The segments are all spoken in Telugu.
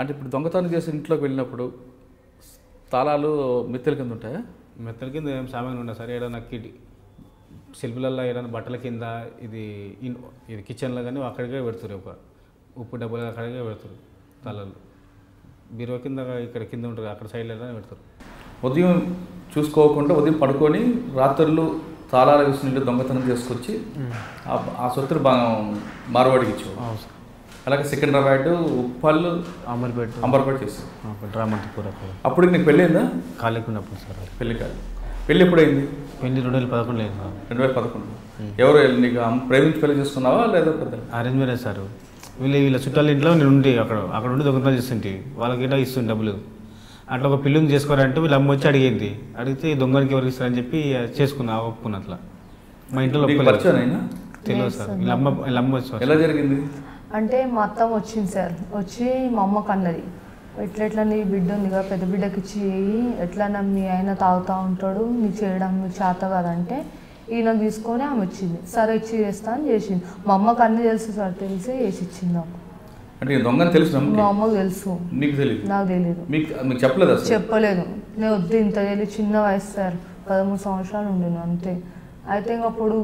అంటే ఇప్పుడు దొంగతనం చేసి ఇంట్లోకి వెళ్ళినప్పుడు తాళాలు మిత్తెల కింద ఉంటాయా? మెత్తల కింద ఏం సామాన్ ఉండదు సార్. ఏదైనా సెల్ఫ్లలో ఏదైనా బట్టల కింద ఇది కిచెన్లో కానీ అక్కడికే పెడుతురు. ఒక ఉప్పు డబ్బులు అక్కడికే పెడతారు తాళాలు. బీరువా కింద ఇక్కడ కింద ఉంటుంది, అక్కడ సైడ్లో ఏదైనా పెడతారు. ఉదయం చూసుకోకుండా ఉదయం పడుకొని రాత్రులు తాళాలు వేసిన దొంగతనం చేసుకొచ్చి ఆ సొత్తులు బాగా మార్వాడికి ఇచ్చావు. అలాగే సికింద్రాబాద్, ఉప్పల్, అంబర్పేట చేస్తావు. రామంతపూర్. అప్పుడు నీకు పెళ్ళి అయిందా? కాలేకున్నప్పుడు సార్. పెళ్ళి కాదు. పెళ్ళి ఎప్పుడైంది? పెళ్ళి 2011 లేదు సార్. 2011. ఎవరు నీకు ప్రేమించి పెళ్లి చేసుకున్నావా లేదా పెద్ద? Arrange marriage sir. వీళ్ళ చుట్టాల ఇంట్లో నేను ఉండి అక్కడ ఉండి దొంగతనం చేస్తుంటే వాళ్ళకి ఇట్లా ఇస్తుంది డబ్బులు. అట్లా ఒక పిల్లని చేసుకోవాలంటే వీళ్ళ అమ్మ వచ్చి అడిగింది. అడిగితే దొంగనికి ఎవరికి ఇస్తారని చెప్పి చేసుకున్నా, ఒప్పుకున్నా. అట్లా మా ఇంట్లో తెలియదు సార్. వీళ్ళ అమ్మ వచ్చి. ఎలా జరిగింది అంటే మా అత్తమ్మ వచ్చింది సార్. వచ్చి మా అమ్మకు అన్నది, ఎట్లా నీ బిడ్డ ఉందిగా, పెద్ద బిడ్డకి ఇచ్చి ఎట్లా మీ ఆయన తాగుతూ ఉంటాడు, నీకు చేయడం మీకు చేత కదంటే ఈయన తీసుకొని ఆమె వచ్చింది. సరే ఇచ్చి చేస్తా అని చేసింది. మా అమ్మకు అన్నీ తెలుసు సార్, తెలిసి వేసి ఇచ్చింది నాకు. అంటే దొంగని తెలుసు? మా అమ్మకు తెలుసు. నీకు తెలియదు? నాకు తెలియదు. మీకు చెప్పలేదు? చెప్పలేదు. నేను వద్దు, ఇంత తెలియదు, చిన్న వయసు సార్, 13 సంవత్సరాలు ఉండిను అంతే. అయితే ఇంకా పొడుగు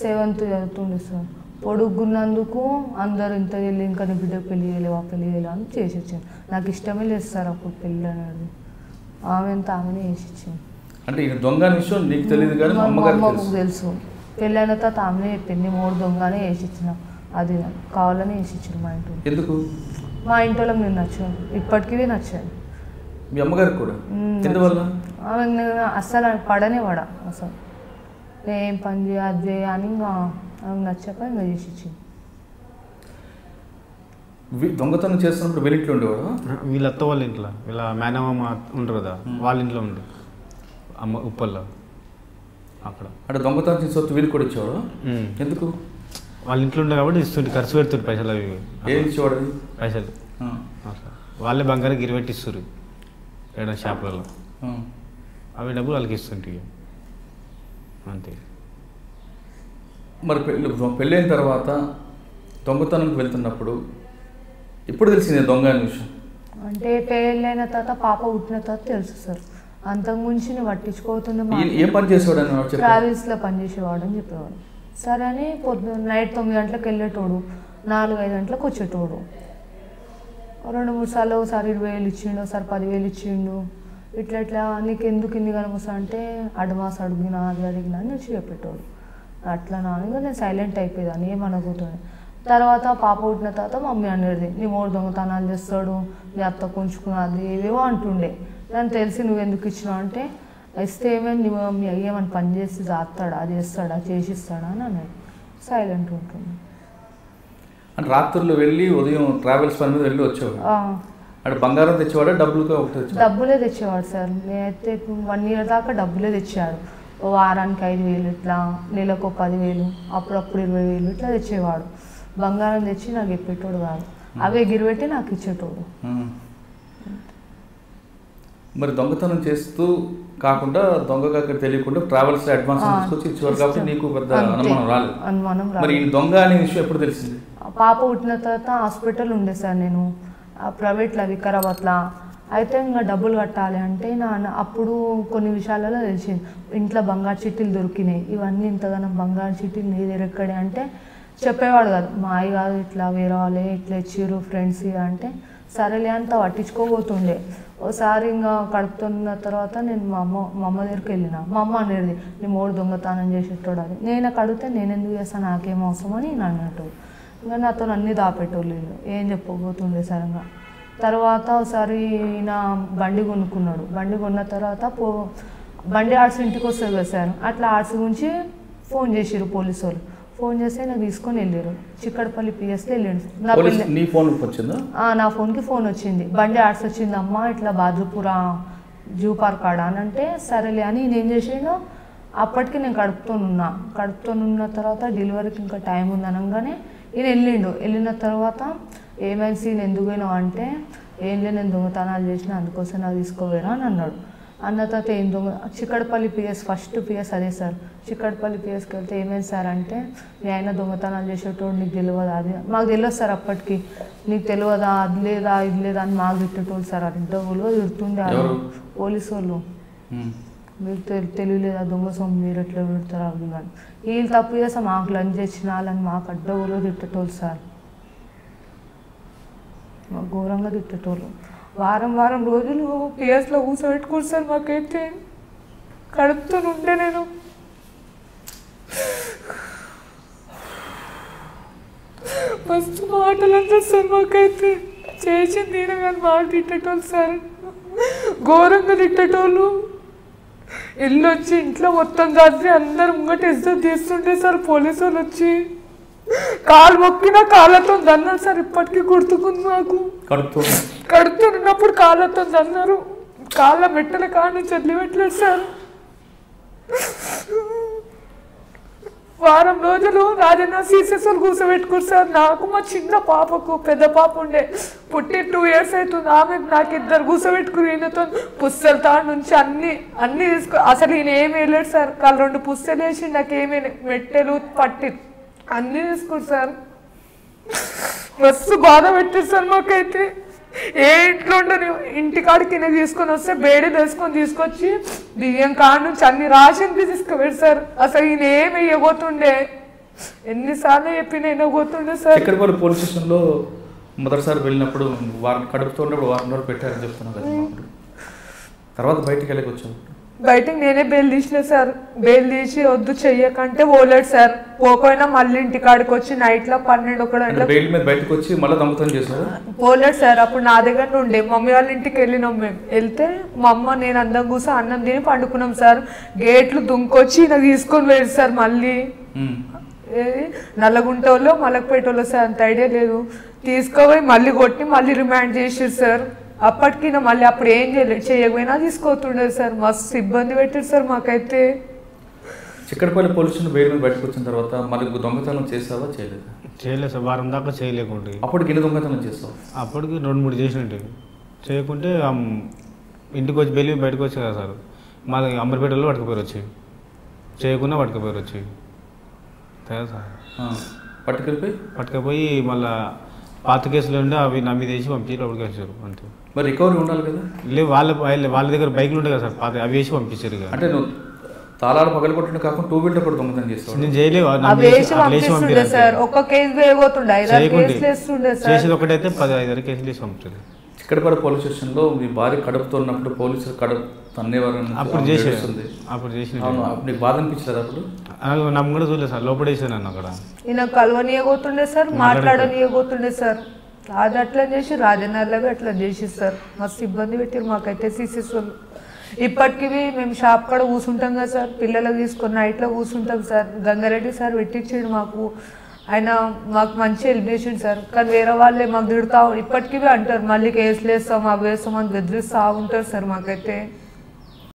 7th చదువుతుండే సార్. పొడుగున్నందుకు అందరు ఇంత వెళ్ళి ఇంకా నీ బిడ్డకు పెళ్ళి చేయలేవా, పెళ్ళి చేయలేవా అని చేసి ఇచ్చాను. నాకు ఇష్టమే లేదు సార్ అప్పుడు పెళ్ళి అనేది. ఆమె అంతా ఆమెనే వేసి ఇచ్చింది. అంటే దొంగ విషయం నీకు తెలియదు కానీ మా అమ్మకు తెలుసు. పెళ్ళైన తర్వాత ఆమెనే చెప్పింది, 3 దొంగనే వేసి ఇచ్చిన, అది కావాలని వేసి ఇచ్చారు మా ఇంట్లో. ఎందుకు? మా ఇంట్లో నేను నచ్చాను, ఇప్పటికీ నచ్చాను. మీ అమ్మగారికి కూడా? ఎందువల్ల? ఆమె అస్సలు పడనే పడ, అసలు నేను పని చేయ అది చేయ అని ఇంకా ఆమెకు నచ్చాక ఇంకా చేసి ఇచ్చింది. దొంగతనం చేస్తున్నప్పుడు వీళ్ళింట్లో ఉండేవాడు? వీళ్ళ అత్త వాళ్ళ ఇంట్లో, వీళ్ళ మేనమామ ఉంటారు కదా, వాళ్ళ ఇంట్లో ఉండే అమ్మ ఉప్పల్లో అక్కడ. అంటే దొంగతనం చేసే సొత్తు వీళ్ళు కూడా ఇచ్చేవాడు? ఎందుకు? వాళ్ళ ఇంట్లో ఉండే కాబట్టి ఇస్తుంటే, ఖర్చు పెడుతుంది పైసలు. అవి ఏం ఇచ్చేవాడు? పైసలు వాళ్ళే బంగారం గిరిపెట్టి ఇస్తారు ఏదైనా షాపులలో. అవి డబ్బులు వాళ్ళకి ఇస్తుంటాయి అంతే. మరి పెళ్ళైన తర్వాత దొంగతనంకి వెళ్తున్నప్పుడు ఎప్పుడు తెలిసింది దొంగ అనే విషయం? అంటే పెళ్ళైన తర్వాత పాప పుట్టిన తర్వాత తెలుసు సార్. అంతకుముంచి నేను పట్టించుకోతుండే. ఏం పని చేసేవాడు అని? ట్రావెల్స్లో పనిచేసేవాడు అని చెప్పేవాడు. సరే అని నైట్ 9 గంటలకు వెళ్ళేటోడు, 4-5 గంటలకు వచ్చేటోడు. 2-3 సార్లు ఒకసారి 20,000 ఇచ్చిండు, ఒకసారి 10,000 ఇచ్చిండు. ఇట్లా నీకు ఎందుకు ఇన్ని కనమోసా అంటే అడ్వాన్స్ అడిగినా అది అడిగినా అని వచ్చి చెప్పేటోడు. అట్లా నాన్నగా నేను సైలెంట్ అయిపోయేదాన్ని, ఏమనుకుంటుంది. తర్వాత పాప పుట్టిన తర్వాత మమ్మీ అనేది, నీ 3 దొంగతనాలు చేస్తాడు, నీ అత్త కొంచుకున్నది ఏవేవో అంటుండే. దాన్ని తెలిసి నువ్వు ఎందుకు ఇచ్చినావు అంటే, ఇస్తే ఏమైనా నీ మమ్మీ ఏమని పని చేసి చేస్తాడా, చేస్తాడా, చేసిస్తాడా అని అన్నాడు. సైలెంట్ ఉంటుంది. అంటే రాత్రులు వెళ్ళి ఉదయం ట్రావెల్స్ పని మీద వెళ్ళి వచ్చేవాడు. అంటే బంగారం తెచ్చేవాడా, డబ్బులుగా ఒకటి? డబ్బులే తెచ్చేవాడు సార్. నేనైతే 1 year దాకా డబ్బులే తెచ్చాడు. వారానికి 5,000 ఇట్లా, నెలకు 10,000, అప్పుడప్పుడు 20,000 ఇట్లా తెచ్చేవాడు. బంగారం తెచ్చి నాకు చెప్పేటోడు కాదు, అవే గిరిపెట్టి నాకు ఇచ్చేటోడు. మరి దొంగతనం చేస్తూ కాకుండా దొంగగా అక్కడ తెలియకుండా ట్రావెల్స్ అడ్వాన్స్ తీసుకొచ్చి ఇచ్చేవారు కాబట్టి నీకు పెద్ద అనుమానం రాలేదు? అనుమానం రాలేదు. మరి ఈ దొంగ అనే విషయం ఎప్పుడు తెలిసింది? పాప పుట్టిన తర్వాత హాస్పిటల్ ఉండే సార్ నేను, ప్రైవేట్లో వికారాబాద్లో. అయితే ఇంకా డబ్బులు కట్టాలి అంటే అప్పుడు కొన్ని విషయాలలో తెలిసింది. ఇంట్లో బంగారు చిట్టీలు దొరికినాయి, ఇవన్నీ ఇంతగానో బంగారు చిట్టీలు నీ దగ్గర ఎక్కడే అంటే చెప్పేవాడు కాదు. మా అయ్య కాదు, ఇట్లా వేరే వాళ్ళే ఇట్లా ఇచ్చిర్రు ఫ్రెండ్స్ అంటే సరేలే అంత పట్టించుకోబోతుండే. ఒకసారి ఇంకా కడుపుతున్న తర్వాత నేను మా అమ్మ దగ్గరికి వెళ్ళిన. మా అమ్మ అనేది, నీ 3 దొంగతనం చేసేటోడు అది. నేను కడిగితే నేను ఎందుకు చేస్తాను, నాకేం అవసరం అని నేను అన్నట్టు. ఇంకా నాతో అన్నీ దాపెట్టోళ్ళు, ఏం చెప్పబోతుండే సరంగా. తర్వాత ఒకసారి నా బండి కొనుక్కున్నాడు. బండి కొన్న తర్వాత బండి ఆర్ట్స్ ఇంటికి వస్తుంది కదా సార్, అట్లా ఆర్ట్స్ గురించి ఫోన్ చేసిర్రు పోలీసు వాళ్ళు. ఫోన్ చేస్తే నాకు తీసుకొని వెళ్ళారు, చిక్కడపల్లి పిఎస్లో వెళ్ళాడు. నా ఫోన్కి ఫోన్ వచ్చింది, బండి ఆర్ట్స్ వచ్చింది అమ్మ, ఇట్లా బాద్రపుర జూ పార్క్ ఆడ అని అంటే సరేలే అని నేను ఏం చేసాను. అప్పటికి నేను కడుపుతోనున్న తర్వాత డెలివరీకి ఇంకా టైం ఉంది అనగానే ఈయన వెళ్ళిన తర్వాత ఏమైనా సీన్ ఎందుకు పోయినావు అంటే, ఏం లేదు నేను దొంగతనాలు చేసిన అందుకోసం నాకు తీసుకోవేనా అని అన్నాడు. అన్న తర్వాత ఏం దొంగ చిక్కడపల్లి పిఎస్ ఫస్ట్ పిఎస్ అదే సార్. చిక్కడపల్లి పిఎస్కి వెళ్తే ఏమైంది సార్ అంటే మీ ఆయన దొంగతనాలు చేసేటోడు నీకు తెలియదా అది మాకు తెలియదు సార్. అప్పటికి నీకు తెలియదా అది లేదా ఇది లేదా అని మాకు తిట్టేటోళ్ళు సార్. అది డబ్బులు తిడుతుండే పోలీసు వాళ్ళు. మీకు తెలియలేదా దొంగ సొమ్ము మీరు ఎట్లా పెడతారు అది కానీ వీళ్ళు తప్పు చేస్తే మాకు లంచ్ తెచ్చిన వాళ్ళని మాకు అడ్డవులో తిట్టేటోళ్ళు సార్. మాకు ఘోరంగా తిట్టేటోళ్ళు. వారం రోజులు పిఎస్లో కూర్చోబెట్టుకోరు సార్. మాకైతే కడుపుతూ ఉంటే నేను మస్తు మాటలు అంటారు సార్. మాకైతే చేసింది నేను కానీ మాట తిట్టేటోళ్ళు సార్. ఘోరంగా తిట్టేటోళ్ళు. ఇల్లు వచ్చి ఇంట్లో మొత్తం దాచి అందరు ముంగట ఇజ్జత్ తీస్తుంటే సార్ పోలీసు వాళ్ళు వచ్చి కాలు మొక్కినా కాళ్ళతో దన్నారు సార్. ఇప్పటికీ గుర్తుకుంది నాకు. కడుతున్నప్పుడు కాళ్ళతో దన్నారు. కాళ్ళ మెట్టల కాని చదివిపెట్టలేదు సార్. వారం రోజులు రాజన్న సీసెస్లు కూర్చోబెట్టుకోరు సార్. నాకు మా చిన్న పాపకు పెద్ద పాప ఉండే పుట్టి 2 years అవుతుంది. ఆమె నాకు 2 కూర్చోబెట్టుకుని ఈయనతో పుస్తల తాడు నుంచి అన్ని తీసుకో. అసలు ఈయన ఏమి వేయలేడు సార్. కాళ్ళు 2 పుస్తలు వేసి నాకు ఏమి మెట్టెలు పట్టి అన్నీ తీసుకోరు సార్. మస్తు బాధ పెట్టారు సార్. మాకైతే ఏ ఇంట్లో ఉండని ఇంటికాడికి నేను తీసుకొని వస్తే బేడీ తీసుకొచ్చి బియ్యం కాడ నుంచి అన్ని రాసింది తీసుకుపోయారు సార్. అసలు ఈయన ఏమి వేయబోతుండే ఎన్నిసార్లు చెప్పి నేను పోతుండే సార్. చిక్కడపల్లి పోలీస్ స్టేషన్లో మొదటిసారి వెళ్ళినప్పుడు కడుపుతో ఉన్నప్పుడు వారం రోజులు పెట్టారని చెప్తున్నాను కదా. తర్వాత బయటికి వెళ్ళకి వచ్చాము. బయటకు నేనే బెయిల్ తీసిన సార్. బెయిల్ తీసి వద్దు చెయ్యకంటే పోలేడు సార్. పోకపోయినా మళ్ళీ ఇంటికాడికి వచ్చి నైట్లో 12-1 బెయిల్ మీద బయటకు వచ్చి మళ్ళీ దొంగతనం చేశారు. పోలేడు సార్. అప్పుడు నా దగ్గర ఉండే మమ్మీ వాళ్ళ ఇంటికి వెళ్ళినాం మేము. వెళ్తే మా అమ్మ నేను అందం కూర్చో అన్నం తిని పండుకున్నాం సార్. గేట్లు దుంకొచ్చి నాకు తీసుకొని వెళ్ళి సార్. మళ్ళీ నల్లగుంటోళ్ళు మలకపేటోళ్ళు సార్. అంత ఐడియా లేదు. తీసుకోపోయి మళ్ళీ కొట్టి మళ్ళీ రిమాండ్ చేసారు సార్. అప్పటికి మళ్ళీ అప్పుడు ఏం చేయకపోయినా తీసుకోతుండేది సార్. మస్తు ఇబ్బంది పెట్టారు సార్ మాకైతే. చిక్కడపల్లి పోలీస్ స్టేషన్ బెయిల్ మీద బయటకు వచ్చిన తర్వాత మళ్ళీ దొంగతనం చేసావా చేయలేదు? చేయలేదు సార్. వారం దాకా చేయలేకుంటే. అప్పటికి ఎన్ని దొంగతనం చేస్తావు? అప్పటికి 2-3 చేసినట్టు. చేయకుంటే ఇంటికి వచ్చి బెయిల్ మీద బయటకు వచ్చి కదా సార్. మా అమర్పేటలో పట్టుకుపోయారు వచ్చి. చేయకుండా పట్టుకుపోయారు వచ్చి కదా సార్. పట్టుకపోయి మళ్ళీ పాత కేసులు ఉండే అవి నా మీద వేసి పంపించి లోపలికి వచ్చారు. అంతే. మరి రికవరీ ఉండాలి కదా. లేదు వాళ్ళ దగ్గర బైక్లు ఉంటాయి కదా సార్. పాత అవి వేసి పంపించారు. అంటే నువ్వు తాళాలు పగలు కొట్టిన కాకుండా 2 వీలర్ కూడా దొంగతనం చేస్తావు. నేను చేయలేదు. చేసేది ఒకటైతే 15 కేసులు వేసి పంపుతుంది. చిక్కడపల్లి పోలీస్ స్టేషన్లో మీ భార్య కడుపుతో ఉన్నప్పుడు పోలీసులు కడుపు తన్నేవారు. అప్పుడు చేసేది. అప్పుడు చేసిన నీకు బాధ అనిపించలేదు? అప్పుడు నమ్ము కూడా చూడలేదు సార్. లోపల వేసాను నన్ను అక్కడ. ఈయన కలవనీయబోతుండే సార్. మాట్లాడనీయబోతుండే సార్. అది అట్లా చేసి రాజనగర్లో అట్లా చేసి సార్. మస్తు ఇబ్బంది పెట్టారు మాకైతే సీసీస్ వాళ్ళు. ఇప్పటికీ మేము షాప్ కాడ కూర్చుంటాం కదా సార్. పిల్లలకు తీసుకొని నైట్లో కూర్చుంటాం సార్. గంగారెడ్డి సార్ పెట్టించాడు మాకు. ఆయన మాకు మంచి హెల్ప్ చేసిండు సార్. కానీ వేరే వాళ్ళే మాకు తిడుతూ ఇప్పటికీ అంటారు మళ్ళీ కేసులు వేస్తాం అవి వేస్తాం అని బెదిరిస్తూ ఉంటారు సార్ మాకైతే.